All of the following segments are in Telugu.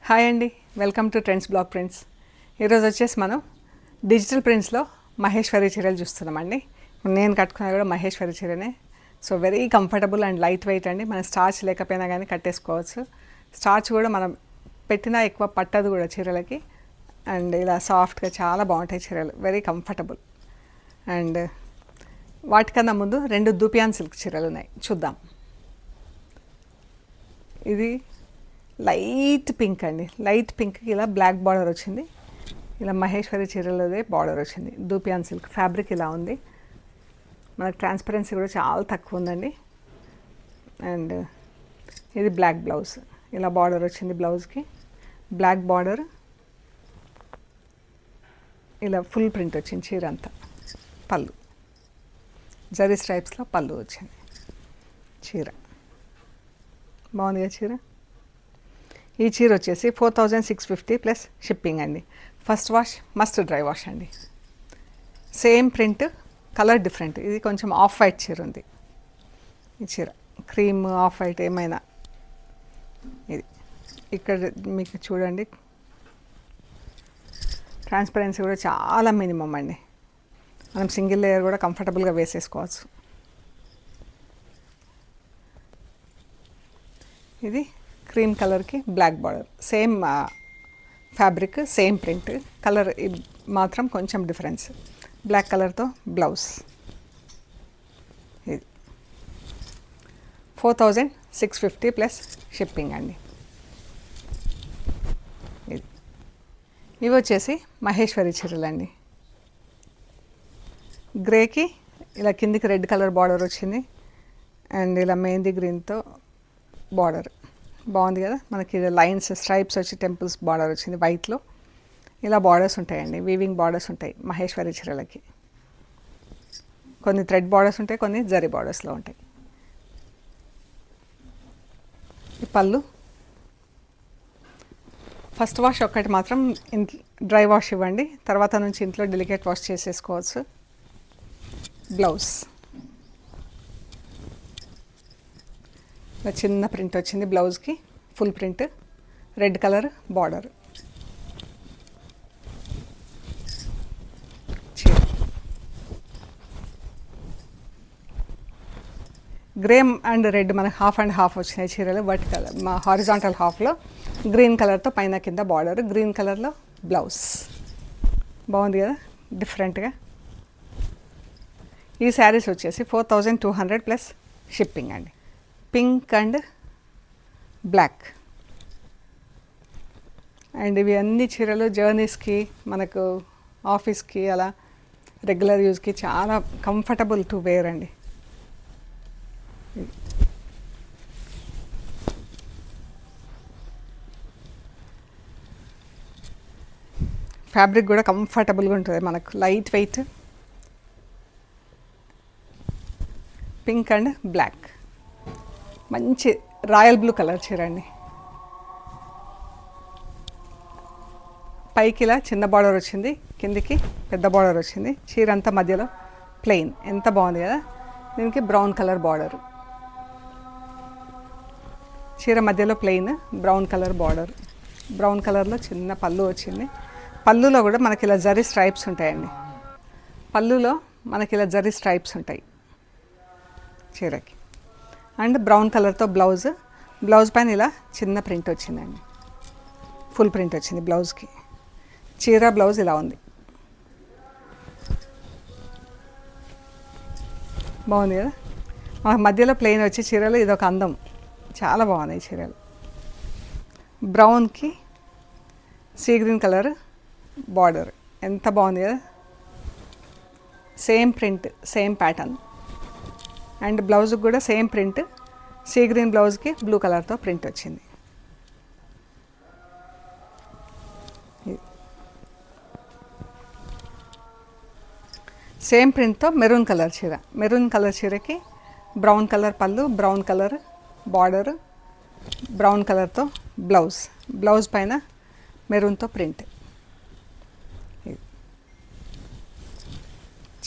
హాయ్ అండి, welcome to trends blog prints. ఈరోజు వచ్చేసి మనం డిజిటల్ ప్రింట్స్లో మహేశ్వరి చీరలు చూస్తున్నామండి. నేను కట్టుకున్నది కూడా మహేశ్వరి చీరనే. So very comfortable and light weight అండి. మనం స్టార్చ్ లేకపోయినా కానీ కట్టేసుకోవచ్చు. స్టార్చ్ కూడా మనం పెట్టినా ఎక్కువ పట్టదు కూడా చీరలకి. అండ్ ఇలా సాఫ్ట్గా చాలా బాగుంటాయి చీరలు, వెరీ కంఫర్టబుల్. అండ్ వాటికన్నా ముందు 2 దూపియాన్ సిల్క్ చీరలు ఉన్నాయి, చూద్దాం. ఇది లైట్ పింక్ అండి. లైట్ పింక్కి ఇలా బ్లాక్ బార్డర్ వచ్చింది. ఇలా మహేశ్వరి చీరలోదే బార్డర్ వచ్చింది. దూపియాన్ సిల్క్ ఫ్యాబ్రిక్ ఇలా ఉంది. మనకు ట్రాన్స్పరెన్సీ కూడా చాలా తక్కువ ఉందండి. అండ్ ఇది బ్లాక్ బ్లౌజ్. ఇలా బార్డర్ వచ్చింది బ్లౌజ్కి. బ్లాక్ బార్డర్, ఇలా ఫుల్ ప్రింట్ వచ్చింది చీర అంతా. పళ్ళు జరీ స్ట్రైప్స్లో పళ్ళు వచ్చింది. చీర బాగుంది కదా చీర. ఈ చీర వచ్చేసి 4650 ప్లస్ షిప్పింగ్ అండి. First wash, must dry wash అండి. Same print, colour different. ఇది కొంచెం ఆఫ్ వైట్ చీర ఉంది. ఈ చీర క్రీమ్ ఆఫ్ వైట్ ఏమైనా. ఇది ఇక్కడ మీకు చూడండి, ట్రాన్స్పరెన్సీ కూడా చాలా మినిమం అండి. మనం సింగిల్ లేయర్ కూడా కంఫర్టబుల్గా వేసేసుకోవచ్చు. ఇది క్రీమ్ కలర్కి black border. Same fabric, same print, colour మాత్రం కొంచెం డిఫరెన్స్. బ్లాక్ కలర్తో బ్లౌజ్. ఇది 4650 ప్లస్ షిప్పింగ్ అండి. ఇది ఇవి వచ్చేసి మహేశ్వరి చీరలు అండి. గ్రేకి ఇలా కిందికి రెడ్ కలర్ బార్డర్ వచ్చింది. అండ్ ఇలా మెహందీ గ్రీన్తో బార్డర్ బాగుంది కదా. మనకి లైన్స్, స్ట్రైప్స్ వచ్చి టెంపుల్స్ బార్డర్ వచ్చింది వైట్లో. ఇలా బార్డర్స్ ఉంటాయండి, వీవింగ్ బార్డర్స్ ఉంటాయి మహేశ్వరి చీరలకి. కొన్ని థ్రెడ్ బార్డర్స్ ఉంటాయి, కొన్ని జరీ బార్డర్స్లో ఉంటాయి. ఈ పళ్ళు ఫస్ట్ వాష్ ఒక్కటి మాత్రం డ్రై వాష్ ఇవ్వండి, తర్వాత నుంచి ఇంట్లో డెలికేట్ వాష్ చేసేసుకోవచ్చు. బ్లౌజ్ చిన్న ప్రింట్ వచ్చింది బ్లౌజ్కి. Full print, red colour border. Grey and red మనకు హాఫ్ అండ్ హాఫ్ వచ్చినాయి చీరలు. వర్టికల్ మా హారిజాంటల్ హాఫ్లో గ్రీన్ కలర్తో పైన కింద బార్డర్, గ్రీన్ కలర్లో బ్లౌజ్. బాగుంది కదా, డిఫరెంట్గా. ఈ శారీస్ వచ్చేసి 4200 ప్లస్ షిప్పింగ్ అండి. Pink and black. అండ్ ఇవి అన్ని చీరలు జర్నీస్కి, మనకు ఆఫీస్కి, అలా రెగ్యులర్ యూజ్కి చాలా కంఫర్టబుల్ టు వేర్ అండి. ఫ్యాబ్రిక్ కూడా కంఫర్టబుల్గా ఉంటుంది మనకు, light weight. Pink and black, మంచి రాయల్ బ్లూ కలర్ చీర అండి. పైకి ఇలా చిన్న బార్డర్ వచ్చింది, కిందికి పెద్ద బార్డర్ వచ్చింది. చీర అంతా మధ్యలో ప్లెయిన్, ఎంత బాగుంది కదా. దీనికి బ్రౌన్ కలర్ బార్డర్. చీర మధ్యలో plain, brown colour border. Brown కలర్లో చిన్న పళ్ళు వచ్చింది. పళ్ళులో కూడా మనకి ఇలా జరీ స్ట్రైప్స్ ఉంటాయండి. పళ్ళులో మనకి ఇలా జరీ స్ట్రైప్స్ ఉంటాయి చీరకి. అండ్ బ్రౌన్ కలర్తో బ్లౌజ్. బ్లౌజ్ పైన ఇలా చిన్న ప్రింట్ వచ్చిందండి, ఫుల్ ప్రింట్ వచ్చింది బ్లౌజ్కి. చీర బ్లౌజ్ ఇలా ఉంది, బాగుంది కదా. మాకు మధ్యలో ప్లెయిన్ వచ్చి చీరలు ఇదొక అందం, చాలా బాగున్నాయి చీరలు. బ్రౌన్కి సీ గ్రీన్ కలర్ బార్డర్, ఎంత బాగుంది కదా. Same print, same pattern. And బ్లౌజ్కి కూడా సేమ్ ప్రింట్. సీ గ్రీన్ బ్లౌజ్కి బ్లూ కలర్తో ప్రింట్ వచ్చింది. సేమ్ ప్రింట్తో మెరూన్ కలర్ చీర. మెరూన్ కలర్ చీరకి బ్రౌన్ కలర్ పళ్ళు, బ్రౌన్ కలర్ బార్డర్, బ్రౌన్ కలర్తో బ్లౌజ్. బ్లౌజ్ పైన మెరూన్తో ప్రింట్.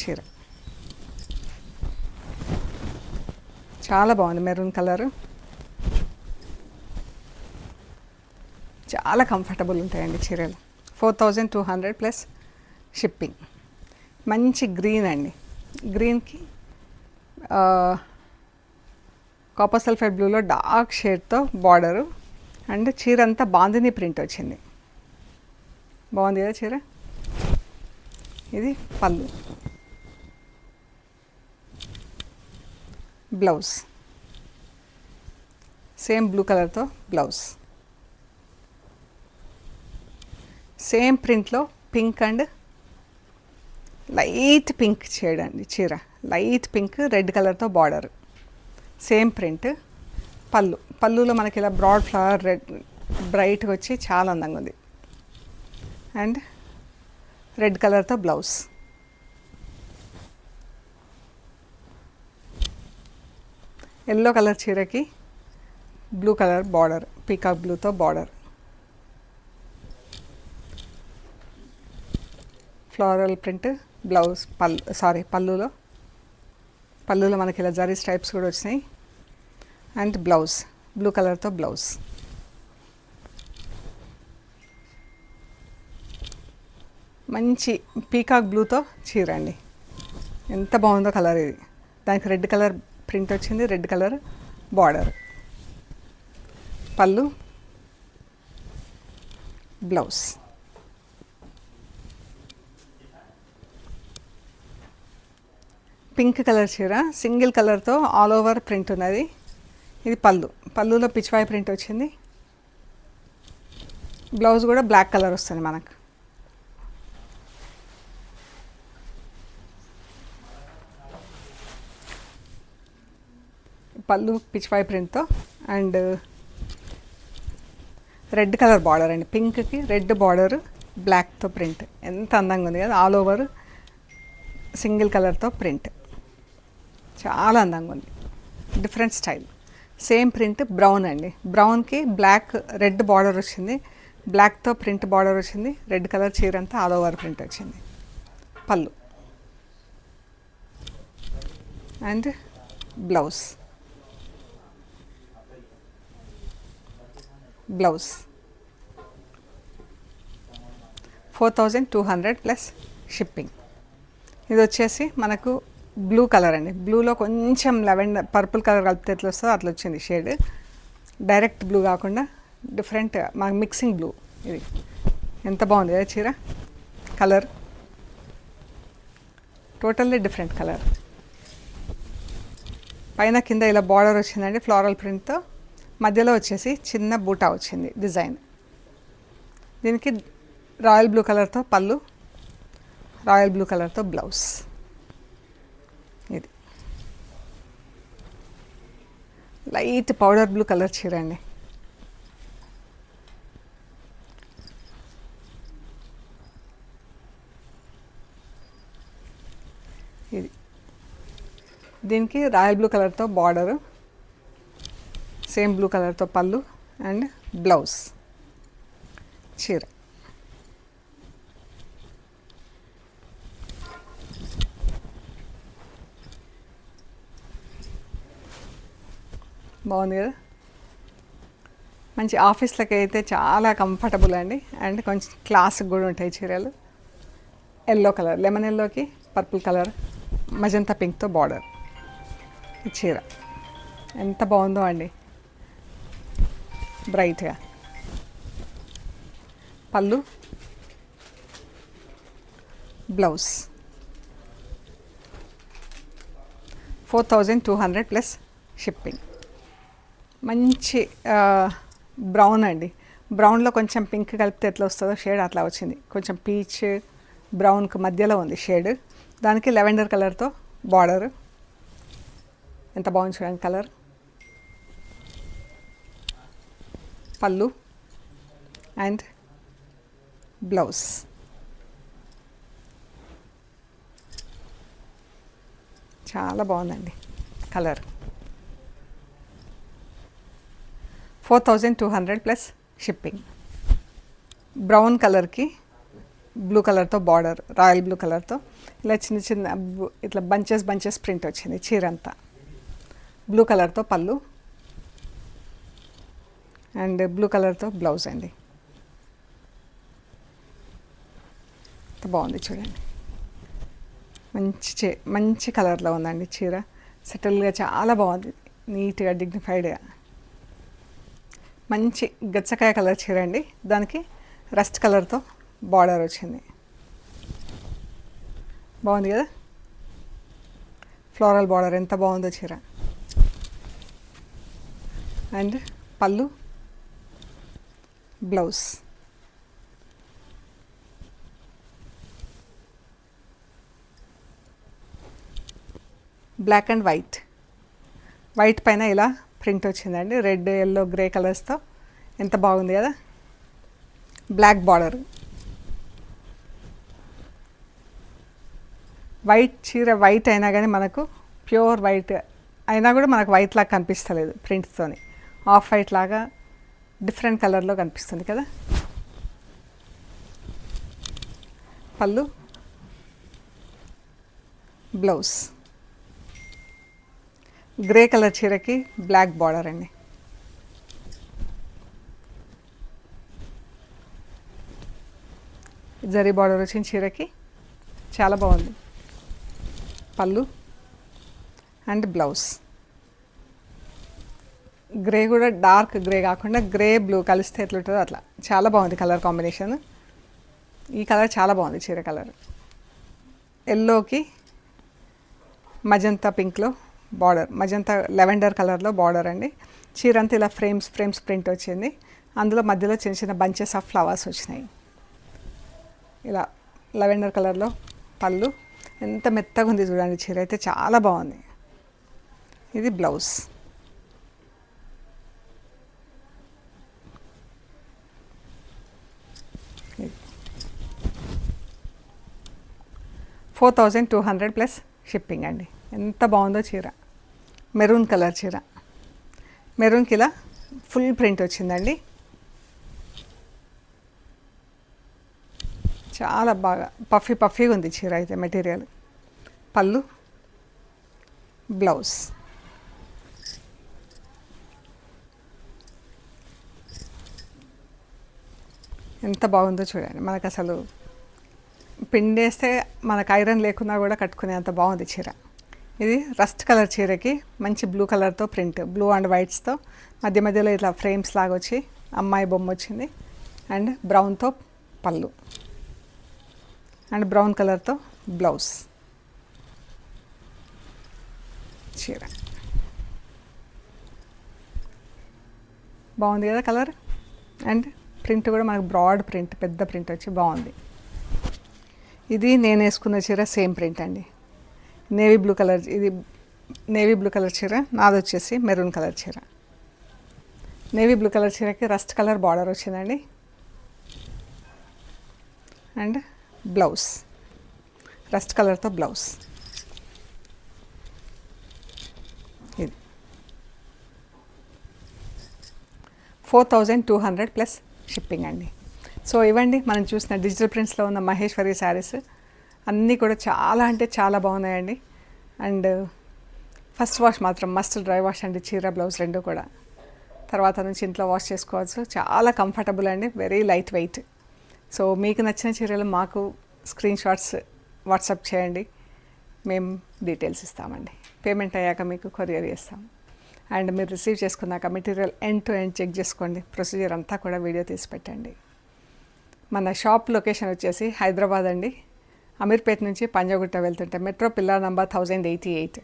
చీర చాలా బాగుంది, మెరూన్ కలర్. చాలా కంఫర్టబుల్ ఉంటాయండి చీరలు. 4200 ప్లస్ షిప్పింగ్. మంచి గ్రీన్ అండి, గ్రీన్కి కాపర్ సల్ఫైడ్ బ్లూలో డార్క్ షేడ్తో బార్డరు అండ్ చీర అంతా బాందిని ప్రింట్ వచ్చింది. బాగుంది కదా చీర. ఇది పళ్ళు, బ్లౌజ్ సేమ్ బ్లూ కలర్తో బ్లౌజ్, సేమ్ ప్రింట్లో pink and light pink shade అండి చీర. లైట్ పింక్ రెడ్ కలర్తో బార్డర్, సేమ్ ప్రింట్. పళ్ళులో మనకి ఇలా బ్రాడ్ ఫ్లవర్ రెడ్ బ్రైట్గా వచ్చి చాలా అందంగా ఉంది. అండ్ రెడ్ కలర్తో బ్లౌజ్, ఎల్లో కలర్ చీరకి బ్లూ కలర్ బార్డర్, పీకాక్ బ్లూతో బార్డర్, ఫ్లోరల్ ప్రింట్ బ్లౌజ్. పళ్ళులో మనకి ఇలా జరీ స్ట్రైప్స్ కూడా వచ్చినాయి. అండ్ బ్లౌజ్ బ్లూ కలర్తో బ్లౌజ్. మంచి పీకాక్ బ్లూతో చీర అండి, ఎంత బాగుందో కలర్ ఇది. దానికి రెడ్ కలర్ ప్రింట్ వచ్చింది, red colour border. Pallu, blouse. Pink colour చీర, సింగిల్ కలర్తో ఆల్ ఓవర్ ప్రింట్ ఉన్నది. ఇది పళ్ళులో పిచ్వాయి ప్రింట్ వచ్చింది. బ్లౌజ్ కూడా బ్లాక్ కలర్ వస్తుంది మనకు. పళ్ళు పిచ్వాయి ప్రింట్తో అండ్ రెడ్ కలర్ బార్డర్ అండి, పింక్కి రెడ్ బార్డర్ బ్లాక్తో ప్రింట్. ఎంత అందంగా ఉంది కదా, ఆల్ ఓవర్ సింగిల్ కలర్తో ప్రింట్, చాలా అందంగా ఉంది. Different style. Same print brown అండి, బ్రౌన్కి బ్లాక్ రెడ్ బార్డర్ వచ్చింది, బ్లాక్తో ప్రింట్ బార్డర్ వచ్చింది. రెడ్ కలర్ చీర అంతా ఆల్ ఓవర్ ప్రింట్ వచ్చింది. పళ్ళు and blouse. Blouse 4200 plus shipping. ఇది వచ్చేసి మనకు బ్లూ కలర్ అండి, బ్లూలో కొంచెం లెవెండర్ పర్పుల్ కలర్ కలిపితే ఎట్లా వస్తుందో అట్లా వచ్చింది షేడ్. డైరెక్ట్ బ్లూ కాకుండా డిఫరెంట్ మాకు మిక్సింగ్ బ్లూ. ఇది ఎంత బాగుంది కదా చీర. Colour totally different colour. పైన కింద ఇలా బార్డర్ వచ్చిందండి ఫ్లోరల్ ప్రింట్తో, మధ్యలో వచ్చేసి చిన్న బూటా వచ్చింది డిజైన్. దీనికి రాయల్ బ్లూ కలర్తో పళ్ళు, రాయల్ బ్లూ కలర్తో బ్లౌజ్. ఇది లైట్ పౌడర్ బ్లూ కలర్ చీర అండి. ఇది దీనికి రాయల్ బ్లూ కలర్తో బార్డరు, సేమ్ బ్లూ కలర్తో పళ్ళు అండ్ బ్లౌజ్. చీర బాగుంది కదా. మంచి ఆఫీస్లకి అయితే చాలా కంఫర్టబుల్ అండి. అండ్ కొంచెం క్లాస్కి కూడా ఉంటాయి చీరలు. ఎల్లో కలర్, లెమన్ ఎల్లోకి పర్పుల్ కలర్ మజంతా పింక్తో బార్డర్. ఈ చీర ఎంత బాగుందో అండి, బ్రైట్గా. పళ్ళు, బ్లౌజ్ 4200 ప్లస్ షిప్పింగ్. మంచి బ్రౌన్ అండి, బ్రౌన్లో కొంచెం పింక్ కలిపితే ఎట్లా వస్తుందో షేడ్ అట్లా వచ్చింది. కొంచెం పీచ్ బ్రౌన్కి మధ్యలో ఉంది షేడ్. దానికి లెవెండర్ కలర్తో బార్డర్. ఎంత బాగుంది చూడండి కలర్. పళ్ళు అండ్ బ్లౌజ్. చాలా బాగుందండి కలర్. 4200 plus shipping. బ్రౌన్ కలర్కి బ్లూ కలర్తో బార్డర్, రాయల్ బ్లూ కలర్తో ఇలా చిన్న చిన్న ఇట్లా బంచెస్ ప్రింట్ వచ్చింది చీర అంతా. బ్లూ కలర్తో పళ్ళు అండ్ బ్లూ కలర్తో బ్లౌజ్ అండి. బాగుంది చూడండి. మంచి కలర్లో ఉందండి చీర. సెటిల్గా చాలా బాగుంది, నీట్గా డిగ్నిఫైడ్గా. మంచి గచ్చకాయ కలర్ చీర అండి. దానికి రస్ట్ కలర్తో బార్డర్ వచ్చింది. బాగుంది కదా, ఫ్లోరల్ బార్డర్ ఎంత బాగుందో చీర. అండ్ పళ్ళు, బ్లౌజ్. బ్లాక్ అండ్ వైట్ పైన ఇలా ప్రింట్ వచ్చిందండి. రెడ్, ఎల్లో, గ్రే కలర్స్తో ఎంత బాగుంది కదా. బ్లాక్ బార్డర్, వైట్ చీర వైట్ అయినా కానీ మనకు ప్యూర్ వైట్ అయినా కూడా మనకు వైట్ లాగా కనిపిస్తలేదు, ప్రింట్స్తోని ఆఫ్ వైట్ లాగా డిఫరెంట్ కలర్లో కనిపిస్తుంది కదా. పళ్ళు, బ్లౌజ్. గ్రే కలర్ చీరకి బ్లాక్ బార్డర్ అండి. జరీ బార్డర్ వచ్చిన చీరకి చాలా బాగుంది. పళ్ళు అండ్ బ్లౌజ్. గ్రే కూడా డార్క్ గ్రే కాకుండా గ్రే బ్లూ కలిస్తే ఎట్లుంటుందో అట్లా చాలా బాగుంది కలర్ కాంబినేషన్. ఈ కలర్ చాలా బాగుంది చీర కలర్. ఎల్లోకి మజంతా పింక్లో బార్డర్, మజంతా లెవెండర్ కలర్లో బార్డర్ అండి. చీర అంతా ఇలా ఫ్రేమ్స్ ప్రింట్ వచ్చింది. అందులో మధ్యలో చిన్న చిన్న బంచెస్ ఆఫ్ ఫ్లవర్స్ వచ్చినాయి. ఇలా లెవెండర్ కలర్లో పళ్ళు. ఎంత మెత్తగా ఉంది చూడండి చీర అయితే, చాలా బాగుంది. ఇది బ్లౌజ్. $4,200 ప్లస్ షిప్పింగ్ అండి. ఎంత బాగుందో చీర. మెరూన్ కలర్ చీర, మెరూన్కి ఇలా ఫుల్ ప్రింట్ వచ్చిందండి. చాలా బాగా పఫీగా ఉంది చీర అయితే మెటీరియల్. పళ్ళు, బ్లౌజ్. ఎంత బాగుందో చూడండి. మనకు అసలు పిండేస్తే మనకు ఐరన్ లేకున్నా కూడా కట్టుకునే అంత బాగుంది చీర. ఇది రస్ట్ కలర్ చీరకి మంచి బ్లూ కలర్తో ప్రింట్, బ్లూ అండ్ వైట్స్తో మధ్యలో ఇట్లా ఫ్రేమ్స్ లాగా వచ్చి అమ్మాయి బొమ్మ వచ్చింది. అండ్ బ్రౌన్తో పళ్ళు అండ్ బ్రౌన్ కలర్తో బ్లౌజ్. చీర బాగుంది కదా కలర్. అండ్ ప్రింట్ కూడా మనకు బ్రాడ్ ప్రింట్, పెద్ద ప్రింట్ వచ్చి బాగుంది. ఇది నేను వేసుకున్న చీర సేమ్ ప్రింట్ అండి. నేవీ బ్లూ కలర్, ఇది నేవీ బ్లూ కలర్ చీర, నాది వచ్చేసి మెరూన్ కలర్ చీర. నేవీ బ్లూ కలర్ చీరకి రస్ట్ కలర్ బార్డర్ వచ్చిందండి. అండ్ బ్లౌజ్, రస్ట్ కలర్తో బ్లౌజ్. ఇది 4,200 ప్లస్ షిప్పింగ్ అండి. సో ఇవ్వండి మనం చూసిన డిజిటల్ ప్రింట్స్లో ఉన్న మహేశ్వరి శారీస్ అన్నీ కూడా చాలా అంటే చాలా బాగున్నాయండి. అండ్ ఫస్ట్ వాష్ మాత్రం మస్ట్ డ్రై వాష్ అండి, చీర బ్లౌజ్ రెండు కూడా. తర్వాత నుంచి ఇంట్లో వాష్ చేసుకోవచ్చు. చాలా కంఫర్టబుల్ అండి, వెరీ లైట్ వెయిట్. సో మీకు నచ్చిన చీరలు మాకు స్క్రీన్ షాట్స్ వాట్సాప్ చేయండి, మేము డీటెయిల్స్ ఇస్తామండి. పేమెంట్ అయ్యాక మీకు కొరియర్ చేస్తాం. అండ్ మీరు రిసీవ్ చేసుకున్నాక material end to end check చేసుకోండి. ప్రొసీజర్ అంతా కూడా వీడియో తీసి పెట్టండి. మన షాప్ లొకేషన్ వచ్చేసి హైదరాబాద్ అండి. అమీర్పేట్ నుంచి పంజాగుట్ట వెళ్తుంటే మెట్రో పిల్లర్ నంబర్ 1088.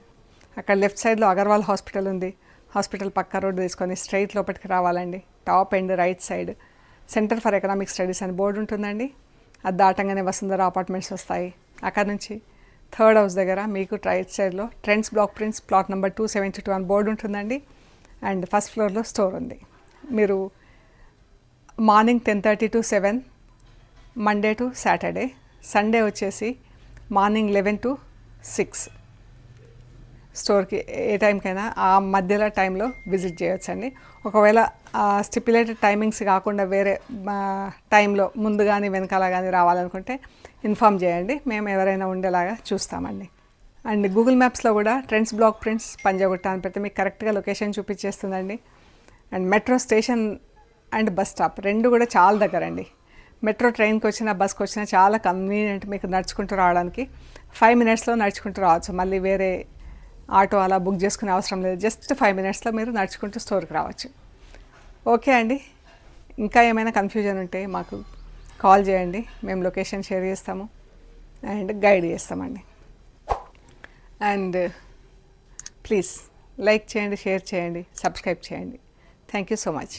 అక్కడ లెఫ్ట్ సైడ్లో అగర్వాల్ హాస్పిటల్ ఉంది. హాస్పిటల్ పక్క రోడ్డు తీసుకొని స్ట్రైట్ లోపలికి రావాలండి. Top and right side centre for economic studies అని బోర్డు ఉంటుందండి. అది దాటంగానే వసుంధర అపార్ట్మెంట్స్ వస్తాయి. అక్కడ నుంచి థర్డ్ హౌస్ దగ్గర మీకు రైట్ సైడ్లో trends block prints plot number 272 అని బోర్డు ఉంటుందండి. అండ్ ఫస్ట్ ఫ్లోర్లో స్టోర్ ఉంది. మీరు morning 10:30 to 7 Monday to Saturday, Sunday వచ్చేసి మార్నింగ్ 11 to 6 స్టోర్కి ఏ టైంకైనా ఆ మధ్యలో టైంలో విజిట్ చేయొచ్చండి. ఒకవేళ స్టిపులేటెడ్ టైమింగ్స్ కాకుండా వేరే టైంలో ముందు కానీ వెనకాల కానీ రావాలనుకుంటే ఇన్ఫామ్ చేయండి, మేము ఎవరైనా ఉండేలాగా చూస్తామండి. అండ్ గూగుల్ మ్యాప్స్లో కూడా ట్రెండ్స్ బ్లాక్ ప్రింట్స్ పంజాగుట్ట అని పెడితే మీకు కరెక్ట్గా లొకేషన్ చూపించేస్తుందండి. And metro station and bus stop రెండు కూడా చాలా దగ్గరండి. మెట్రో ట్రైన్కి వచ్చినా బస్కి వచ్చినా చాలా కన్వీనియంట్ మీకు నడుచుకుంటూ రావడానికి. 5 మినిట్స్లో నడుచుకుంటూ రావచ్చు. మళ్ళీ వేరే ఆటో అలా బుక్ చేసుకునే అవసరం లేదు. జస్ట్ 5 మినిట్స్లో మీరు నడుచుకుంటూ స్టోర్కి రావచ్చు. ఓకే అండి, ఇంకా ఏమైనా కన్ఫ్యూజన్ ఉంటే మాకు కాల్ చేయండి, మేము లొకేషన్ షేర్ చేస్తాము అండ్ గైడ్ చేస్తామండి. అండ్ ప్లీజ్ లైక్ చేయండి, షేర్ చేయండి, సబ్స్క్రైబ్ చేయండి. Thank you so much.